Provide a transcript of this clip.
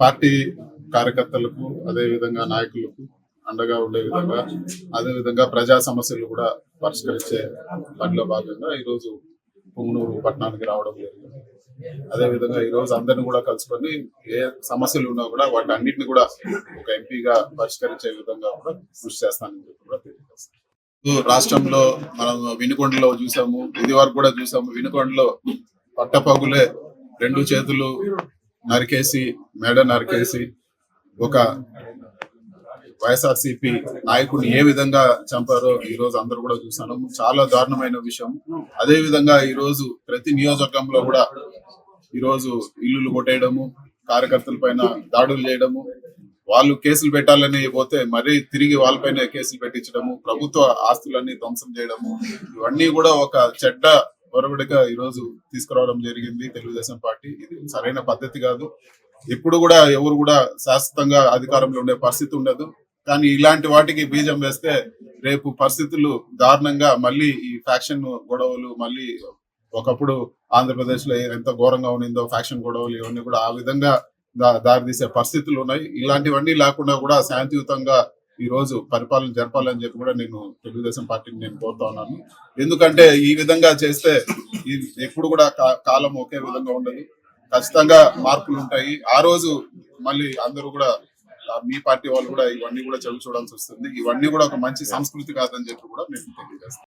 Party కార్యకర్తలకు అదే విధంగా నాయకులకు అండగా ఉండే విధంగా అదే విధంగా ప్రజా సమస్యలు కూడా పరిష్కరించే పనిలో భాగంగా ఈరోజు పుంగనూరు పట్టణానికి రావడం జరిగింది. అదే విధంగా ఈ రోజు అందరిని కూడా కలుసుకొని ఏ సమస్యలు ఉన్నా కూడా వాటి అన్నింటిని కూడా ఒక ఎంపీగా పరిష్కరించే విధంగా కూడా కృషి చేస్తానని చెప్పి కూడా తెలియజేస్తాను. రాష్ట్రంలో మనం వినుకొండలో చూసాము, ఇది వరకు కూడా చూసాము. వినుకొండలో పట్టపగులే 2 చేతులు నరికేసి మెడ నరికేసి ఒక వైఎస్ఆర్సీపీ నాయకుడిని ఏ విధంగా చంపారో ఈ రోజు అందరూ కూడా చూసాను. చాలా దారుణమైన విషయం. అదే విధంగా ఈ రోజు ప్రతి నియోజకవర్గంలో కూడా ఈ రోజు ఇల్లులు కొట్టేయడము, కార్యకర్తల పైన దాడులు చేయడము, వాళ్ళు కేసులు పెట్టాలని పోతే మరీ తిరిగి వాళ్ళపైన కేసులు పెట్టించడము, ప్రభుత్వ ఆస్తులన్నీ ధ్వంసం చేయడము, ఇవన్నీ కూడా ఒక చెడ్డ ఒరవడిగా ఈ రోజు తీసుకురావడం జరిగింది తెలుగుదేశం పార్టీ. ఇది సరైన పద్ధతి కాదు. ఇప్పుడు కూడా ఎవరు కూడా శాశ్వతంగా అధికారంలో ఉండే పరిస్థితి ఉండదు. కానీ ఇలాంటి వాటికి బీజం వేస్తే రేపు పరిస్థితులు దారుణంగా మళ్ళీ ఈ ఫ్యాక్షన్ గొడవలు మళ్ళీ ఒకప్పుడు ఆంధ్రప్రదేశ్ లో ఎంత ఘోరంగా ఉన్నిందో ఫ్యాక్షన్ గొడవలు ఇవన్నీ కూడా ఆ విధంగా దారితీసే పరిస్థితులు ఉన్నాయి. ఇలాంటివన్నీ లేకుండా కూడా శాంతియుతంగా ఈ రోజు పరిపాలన జరపాలని చెప్పి కూడా నేను తెలుగుదేశం పార్టీని నేను కోరుతా ఉన్నాను. ఎందుకంటే ఈ విధంగా చేస్తే ఎప్పుడు కూడా కాలం ఒకే విధంగా ఉండదు. ఖచ్చితంగా మార్పులు ఉంటాయి. ఆ రోజు మళ్ళీ అందరూ కూడా మీ పార్టీ వాళ్ళు కూడా ఇవన్నీ కూడా చదువు చూడాల్సి వస్తుంది. ఇవన్నీ కూడా ఒక మంచి సంస్కృతి కాదని చెప్పి కూడా నేను తెలియజేస్తాను.